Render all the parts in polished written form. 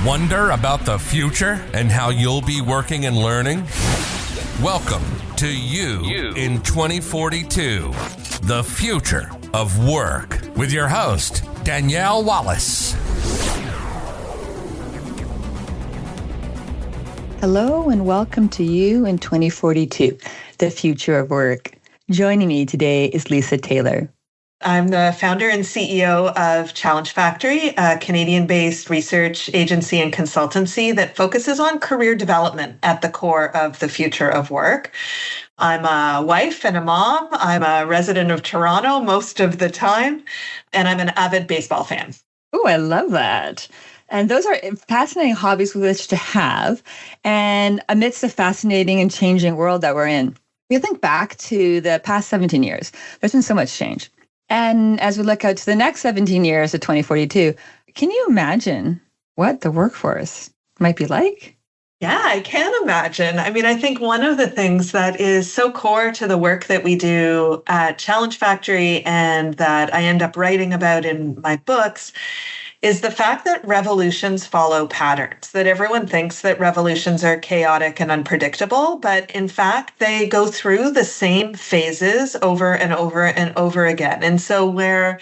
Wonder about the future and how you'll be working and learning? Welcome to You in 2042, the future of work, with your host, Danielle Wallace. Hello and welcome to You in 2042, the future of work. Joining me today is Lisa Taylor. I'm the founder and CEO of Challenge Factory, a Canadian-based research agency and consultancy that focuses on career development at the core of the future of work. I'm a wife and a mom. I'm a resident of Toronto most of the time, and I'm an avid baseball fan. Oh, I love that. And those are fascinating hobbies with which to have. And amidst the fascinating and changing world that we're in, we think back to the past 17 years. There's been so much change. And as we look out to the next 17 years of 2042, can you imagine what the workforce might be like? Yeah, I can imagine. I mean, I think one of the things that is so core to the work that we do at Challenge Factory and that I end up writing about in my books is the fact that revolutions follow patterns, that everyone thinks that revolutions are chaotic and unpredictable, but in fact, they go through the same phases over and over and over again. And so where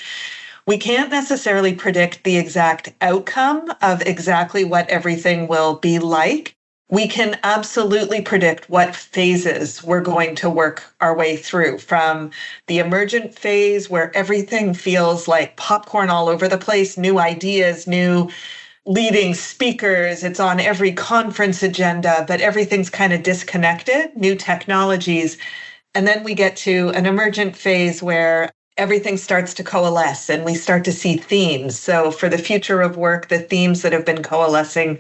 we can't necessarily predict the exact outcome of exactly what everything will be like, we can absolutely predict what phases we're going to work our way through, from the emergent phase where everything feels like popcorn all over the place, new ideas, new leading speakers, it's on every conference agenda, but everything's kind of disconnected, new technologies. And then we get to an emergent phase where everything starts to coalesce and we start to see themes. So for the future of work, the themes that have been coalescing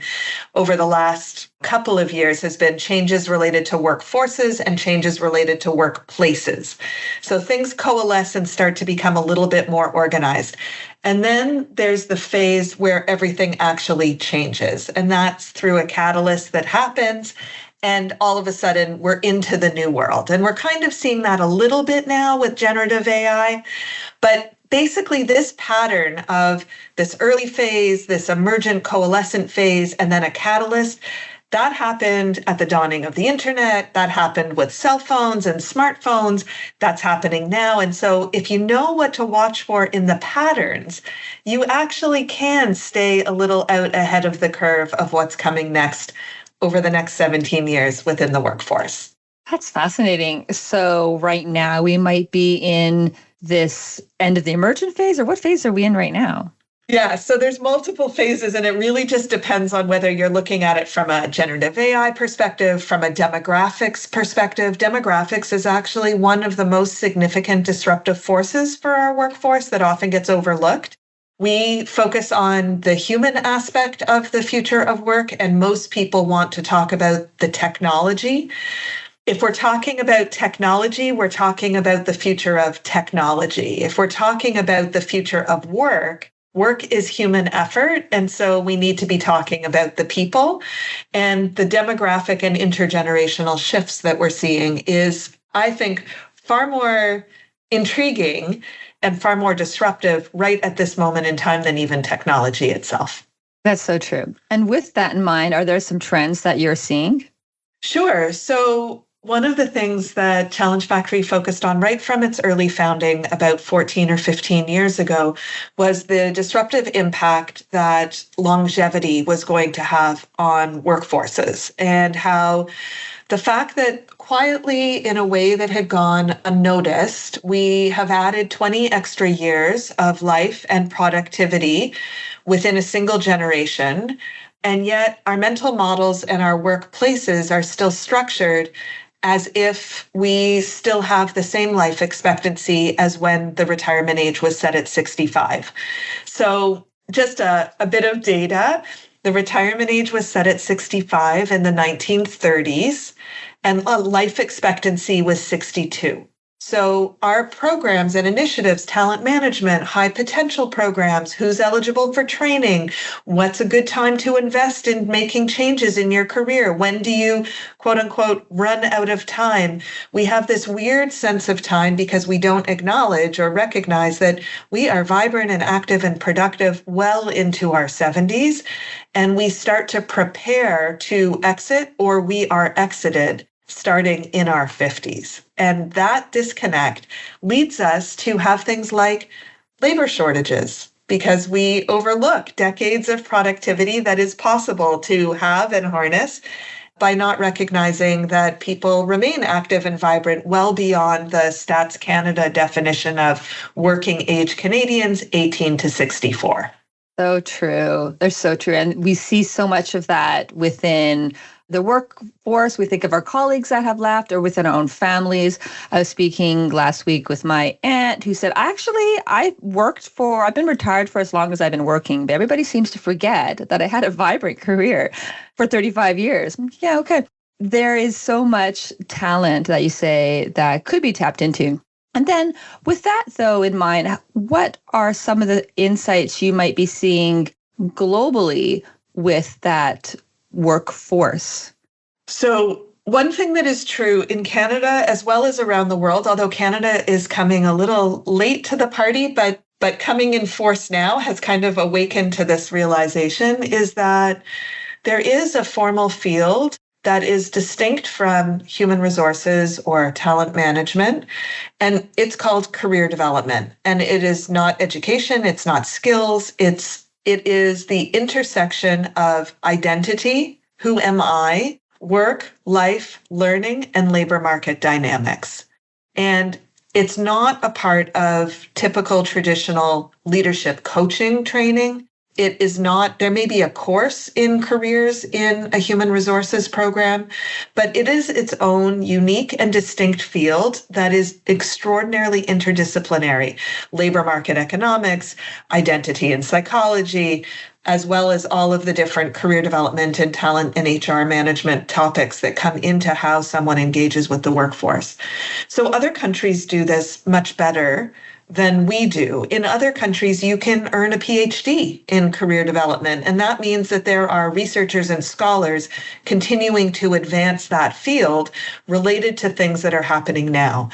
over the last couple of years has been changes related to workforces and changes related to workplaces. So things coalesce and start to become a little bit more organized. And then there's the phase where everything actually changes. And that's through a catalyst that happens. And all of a sudden, we're into the new world. And we're kind of seeing that a little bit now with generative AI. But basically, this pattern of this early phase, this emergent coalescent phase, and then a catalyst, that happened at the dawning of the internet. That happened with cell phones and smartphones. That's happening now. And so if you know what to watch for in the patterns, you actually can stay a little out ahead of the curve of what's coming next over the next 17 years within the workforce. That's fascinating. So right now we might be in this end of the emergent phase, or what phase are we in right now? Yeah, so there's multiple phases, and it really just depends on whether you're looking at it from a generative AI perspective, from a demographics perspective. Demographics is actually one of the most significant disruptive forces for our workforce that often gets overlooked. We focus on the human aspect of the future of work, and most people want to talk about the technology. If we're talking about technology, we're talking about the future of technology. If we're talking about the future of work, work is human effort. And so we need to be talking about the people. And the demographic and intergenerational shifts that we're seeing is, I think, far more intriguing and far more disruptive right at this moment in time than even technology itself. That's so true. And with that in mind, are there some trends that you're seeing? Sure. So one of the things that Challenge Factory focused on right from its early founding about 14 or 15 years ago was the disruptive impact that longevity was going to have on workforces, and how the fact that quietly, in a way that had gone unnoticed, we have added 20 extra years of life and productivity within a single generation. And yet our mental models and our workplaces are still structured as if we still have the same life expectancy as when the retirement age was set at 65. So just a bit of data. The retirement age was set at 65 in the 1930s, and life expectancy was 62. So our programs and initiatives, talent management, high potential programs, who's eligible for training, what's a good time to invest in making changes in your career? When do you, quote unquote, run out of time? We have this weird sense of time because we don't acknowledge or recognize that we are vibrant and active and productive well into our 70s, and we start to prepare to exit or we are exited starting in our 50s. And that disconnect leads us to have things like labor shortages because we overlook decades of productivity that is possible to have and harness by not recognizing that people remain active and vibrant well beyond the Stats Canada definition of working age Canadians 18 to 64. So true. They're so true. And we see so much of that within the workforce. We think of our colleagues that have left or within our own families. I was speaking last week with my aunt who said, I've been retired for as long as I've been working, but everybody seems to forget that I had a vibrant career for 35 years. Yeah, okay. There is so much talent that you say that could be tapped into. And then with that, though, in mind, what are some of the insights you might be seeing globally with that workforce? So one thing that is true in Canada as well as around the world, although Canada is coming a little late to the party, but coming in force now has kind of awakened to this realization, is that there is a formal field that is distinct from human resources or talent management, and it's called career development. And it is not education, it's not skills, it is the intersection of identity, who am I, work, life, learning, and labor market dynamics. And it's not a part of typical traditional leadership coaching training. It is not, there may be a course in careers in a human resources program, but it is its own unique and distinct field that is extraordinarily interdisciplinary. Labor market economics, identity and psychology, as well as all of the different career development and talent and HR management topics that come into how someone engages with the workforce. So other countries do this much better than we do. In other countries, you can earn a PhD in career development, and that means that there are researchers and scholars continuing to advance that field related to things that are happening now.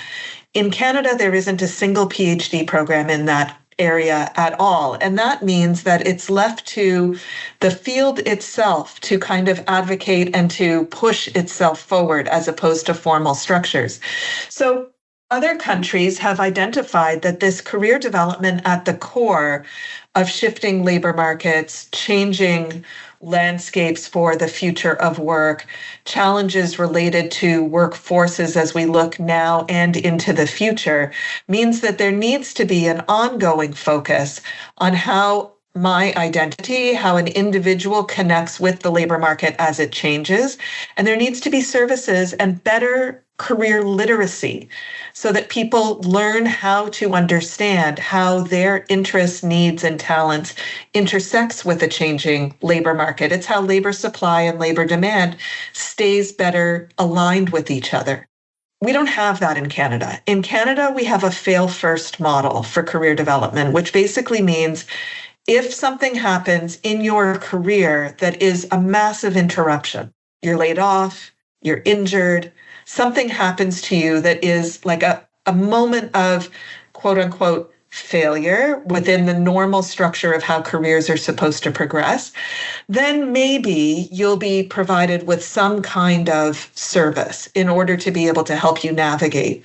In Canada, there isn't a single PhD program in that area at all. And that means that it's left to the field itself to kind of advocate and to push itself forward as opposed to formal structures. So other countries have identified that this career development at the core of shifting labor markets, changing landscapes for the future of work, challenges related to workforces as we look now and into the future, means that there needs to be an ongoing focus on how my identity, how an individual connects with the labor market as it changes. And there needs to be services and better career literacy so that people learn how to understand how their interests, needs, and talents intersects with a changing labor market. It's how labor supply and labor demand stays better aligned with each other. We don't have that in Canada. In Canada, we have a fail-first model for career development, which basically means if something happens in your career that is a massive interruption, you're laid off, you're injured, something happens to you that is like a moment of quote unquote failure within the normal structure of how careers are supposed to progress, then maybe you'll be provided with some kind of service in order to be able to help you navigate.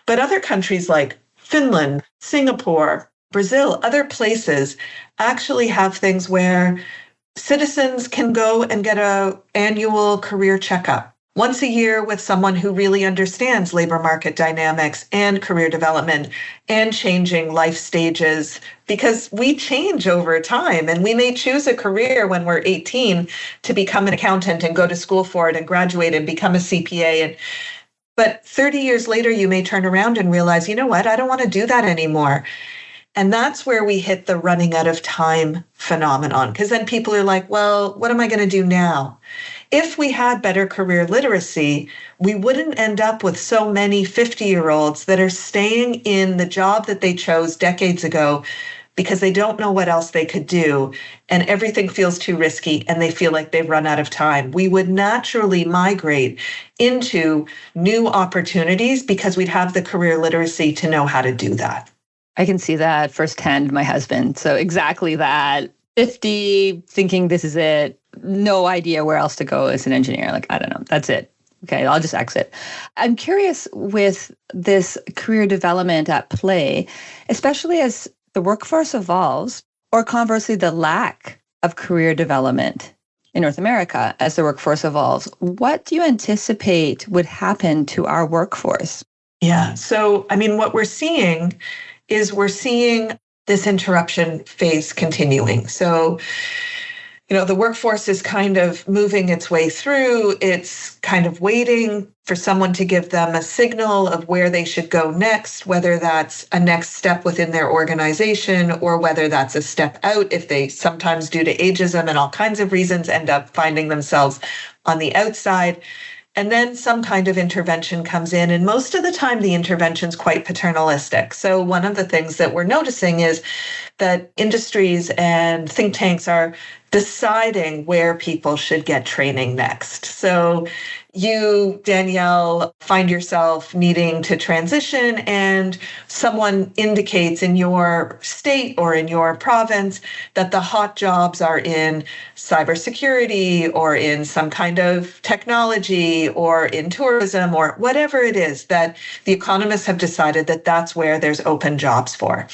But other countries like Finland, Singapore, Brazil, other places actually have things where citizens can go and get an annual career checkup once a year with someone who really understands labor market dynamics and career development and changing life stages, because we change over time and we may choose a career when we're 18 to become an accountant and go to school for it and graduate and become a CPA. But 30 years later, you may turn around and realize, you know what, I don't want to do that anymore. And that's where we hit the running out of time phenomenon, because then people are like, well, what am I going to do now? if we had better career literacy, we wouldn't end up with so many 50-year-olds that are staying in the job that they chose decades ago because they don't know what else they could do, and everything feels too risky, and they feel like they've run out of time. We would naturally migrate into new opportunities because we'd have the career literacy to know how to do that. I can see that firsthand, my husband. So exactly that. 50, thinking this is it, no idea where else to go as an engineer. Like, I don't know, that's it. Okay, I'll just exit. I'm curious with this career development at play, especially as the workforce evolves, or conversely, the lack of career development in North America as the workforce evolves. What do you anticipate would happen to our workforce? Yeah, so I mean, what we're seeing is this interruption phase continuing. So, the workforce is kind of moving its way through. It's kind of waiting for someone to give them a signal of where they should go next, whether that's a next step within their organization or whether that's a step out if they sometimes, due to ageism and all kinds of reasons, end up finding themselves on the outside. And then some kind of intervention comes in. And most of the time, the intervention is quite paternalistic. So one of the things that we're noticing is that industries and think tanks are deciding where people should get training next. So you, Danielle, find yourself needing to transition, and someone indicates in your state or in your province that the hot jobs are in cybersecurity or in some kind of technology or in tourism or whatever it is that the economists have decided that that's where there's open jobs for.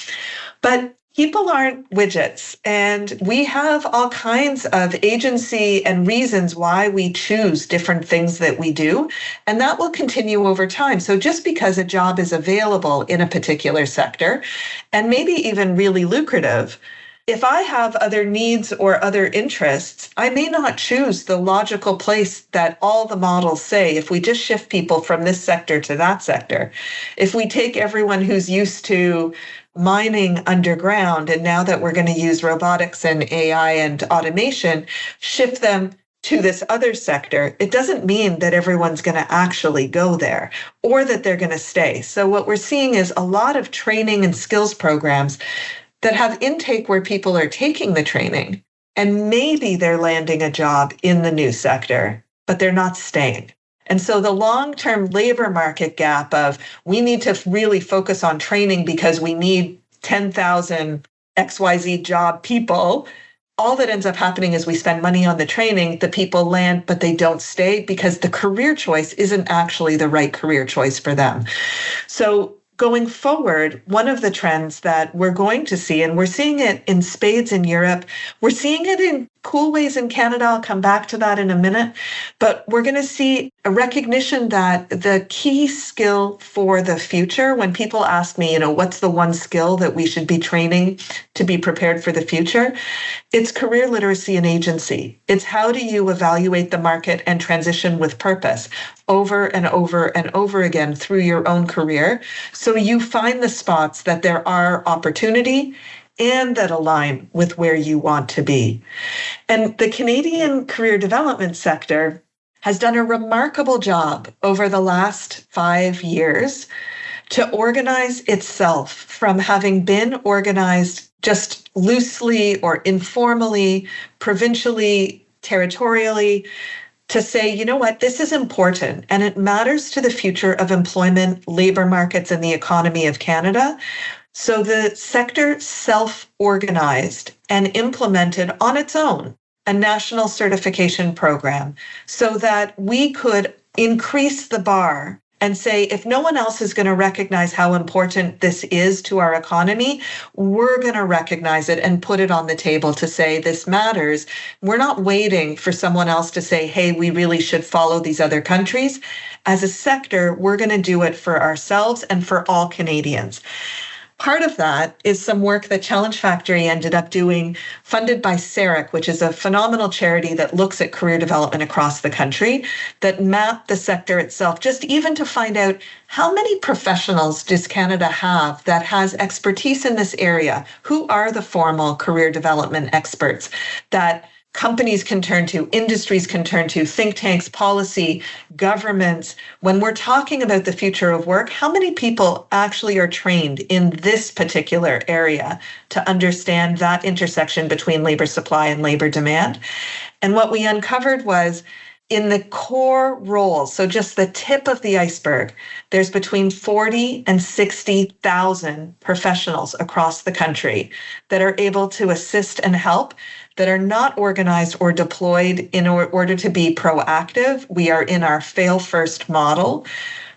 But people aren't widgets, and we have all kinds of agency and reasons why we choose different things that we do, and that will continue over time. So just because a job is available in a particular sector, and maybe even really lucrative, if I have other needs or other interests, I may not choose the logical place that all the models say. If we just shift people from this sector to that sector, if we take everyone who's used to mining underground, and now that we're going to use robotics and AI and automation, shift them to this other sector, it doesn't mean that everyone's going to actually go there or that they're going to stay. So what we're seeing is a lot of training and skills programs that have intake where people are taking the training and maybe they're landing a job in the new sector, but they're not staying. And so the long-term labor market gap of we need to really focus on training because we need 10,000 XYZ job people, all that ends up happening is we spend money on the training, the people land, but they don't stay because the career choice isn't actually the right career choice for them. So going forward, one of the trends that we're going to see, and we're seeing it in spades in Europe, we're seeing it in cool ways in Canada, I'll come back to that in a minute, but we're going to see a recognition that the key skill for the future, when people ask me, what's the one skill that we should be training to be prepared for the future, it's career literacy and agency. It's how do you evaluate the market and transition with purpose over and over and over again through your own career, so you find the spots that there are opportunity and that align with where you want to be. And the Canadian career development sector has done a remarkable job over the last 5 years to organize itself from having been organized just loosely or informally, provincially, territorially, to say, you know what, this is important and it matters to the future of employment, labor markets, and the economy of Canada. So the sector self-organized and implemented on its own a national certification program so that we could increase the bar and say, if no one else is going to recognize how important this is to our economy, we're going to recognize it and put it on the table to say this matters. We're not waiting for someone else to say, hey, we really should follow these other countries. As a sector, we're going to do it for ourselves and for all Canadians. Part of that is some work that Challenge Factory ended up doing, funded by CEREC, which is a phenomenal charity that looks at career development across the country, that mapped the sector itself, just even to find out how many professionals does Canada have that has expertise in this area? Who are the formal career development experts that companies can turn to, industries can turn to, think tanks, policy, governments. When we're talking about the future of work, how many people actually are trained in this particular area to understand that intersection between labor supply and labor demand? And what we uncovered was in the core roles, so just the tip of the iceberg, there's between 40 and 60,000 professionals across the country that are able to assist and help, that are not organized or deployed in order to be proactive. We are in our fail first model,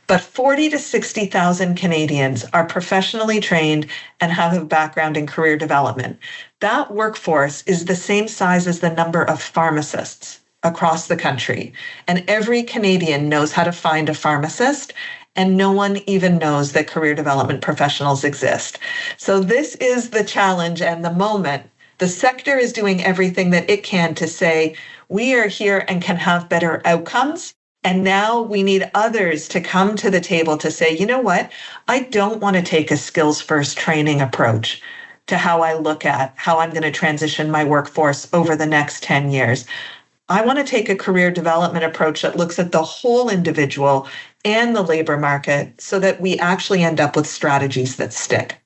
but 40 to 60,000 Canadians are professionally trained and have a background in career development. That workforce is the same size as the number of pharmacists across the country. And every Canadian knows how to find a pharmacist, and no one even knows that career development professionals exist. So this is the challenge and the moment. The sector is doing everything that it can to say, we are here and can have better outcomes. And now we need others to come to the table to say, you know what? I don't want to take a skills first training approach to how I look at how I'm going to transition my workforce over the next 10 years. I want to take a career development approach that looks at the whole individual and the labor market so that we actually end up with strategies that stick.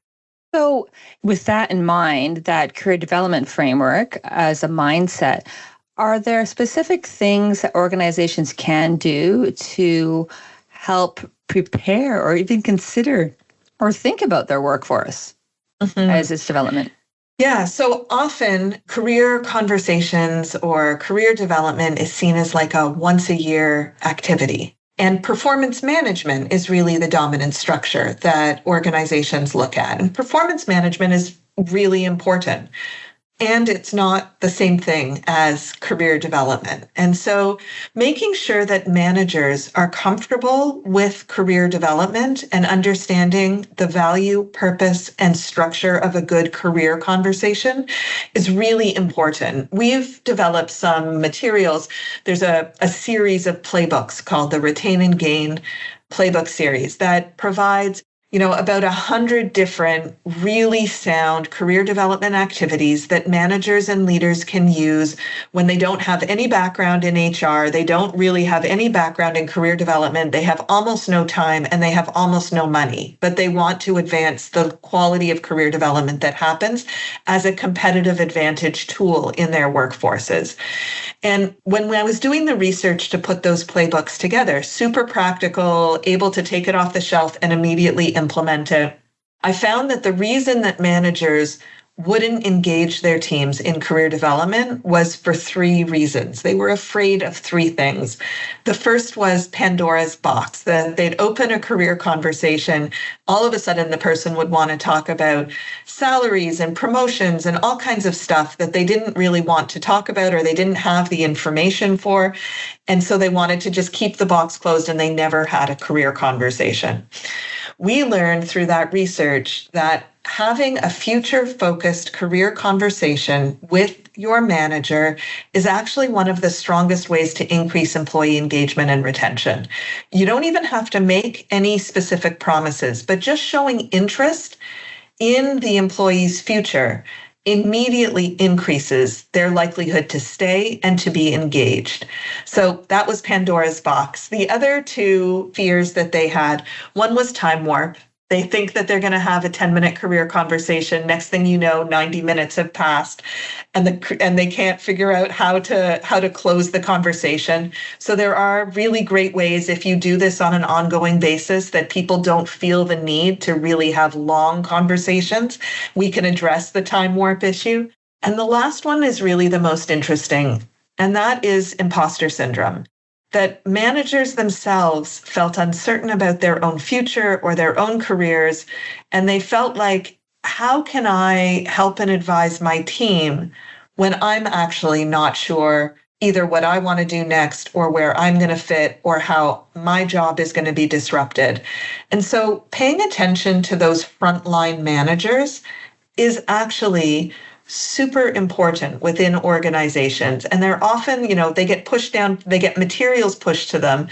So with that in mind, that career development framework as a mindset, are there specific things that organizations can do to help prepare or even consider or think about their workforce as its development? Yeah, so often career conversations or career development is seen as like a once a year activity. And performance management is really the dominant structure that organizations look at. And performance management is really important. And it's not the same thing as career development. And so making sure that managers are comfortable with career development and understanding the value, purpose, and structure of a good career conversation is really important. We've developed some materials. There's a series of playbooks called the Retain and Gain playbook series that provides about 100 different really sound career development activities that managers and leaders can use when they don't have any background in HR, they don't really have any background in career development, they have almost no time and they have almost no money, but they want to advance the quality of career development that happens as a competitive advantage tool in their workforces. And when I was doing the research to put those playbooks together, super practical, able to take it off the shelf and immediately implement it, I found that the reason that managers wouldn't engage their teams in career development was for three reasons. They were afraid of three things. The first was Pandora's box, that they'd open a career conversation. All of a sudden, the person would want to talk about salaries and promotions and all kinds of stuff that they didn't really want to talk about or they didn't have the information for. And so they wanted to just keep the box closed and they never had a career conversation. We learned through that research that having a future-focused career conversation with your manager is actually one of the strongest ways to increase employee engagement and retention. You don't even have to make any specific promises, but just showing interest in the employee's future immediately increases their likelihood to stay and to be engaged. So that was Pandora's box. The other two fears that they had, one was time warp. They think that they're going to have a 10-minute career conversation. Next thing you know, 90 minutes have passed, and they can't figure out how to close the conversation. So there are really great ways, if you do this on an ongoing basis, that people don't feel the need to really have long conversations. We can address the time warp issue. And the last one is really the most interesting, and that is imposter syndrome. That managers themselves felt uncertain about their own future or their own careers, and they felt like, how can I help and advise my team when I'm actually not sure either what I want to do next or where I'm going to fit or how my job is going to be disrupted? And so paying attention to those frontline managers is actually super important within organizations. And they're often, they get pushed down, they get materials pushed to them.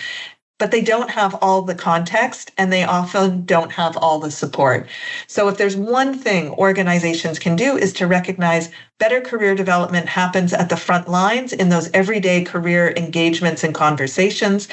but they don't have all the context and they often don't have all the support. So if there's one thing organizations can do is to recognize better career development happens at the front lines in those everyday career engagements and conversations.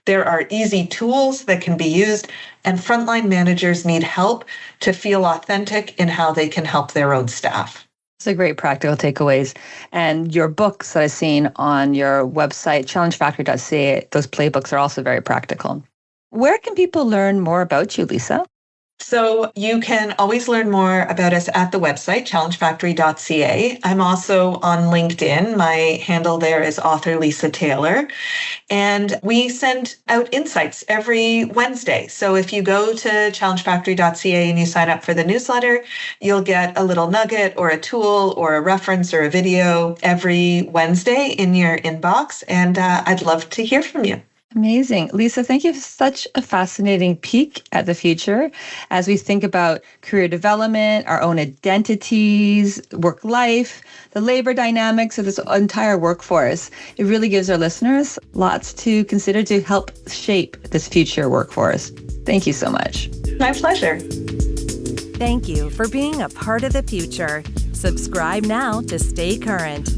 There are easy tools that can be used, and frontline managers need help to feel authentic in how they can help their own staff. It's a great practical takeaways. And your books that I've seen on your website, challengefactory.ca, those playbooks are also very practical. Where can people learn more about you, Lisa? So you can always learn more about us at the website, challengefactory.ca. I'm also on LinkedIn. My handle there is author Lisa Taylor. And we send out insights every Wednesday. So if you go to challengefactory.ca and you sign up for the newsletter, you'll get a little nugget or a tool or a reference or a video every Wednesday in your inbox. And I'd love to hear from you. Amazing. Lisa, thank you for such a fascinating peek at the future as we think about career development, our own identities, work life, the labor dynamics of this entire workforce. It really gives our listeners lots to consider to help shape this future workforce. Thank you so much. My pleasure. Thank you for being a part of the future. Subscribe now to stay current.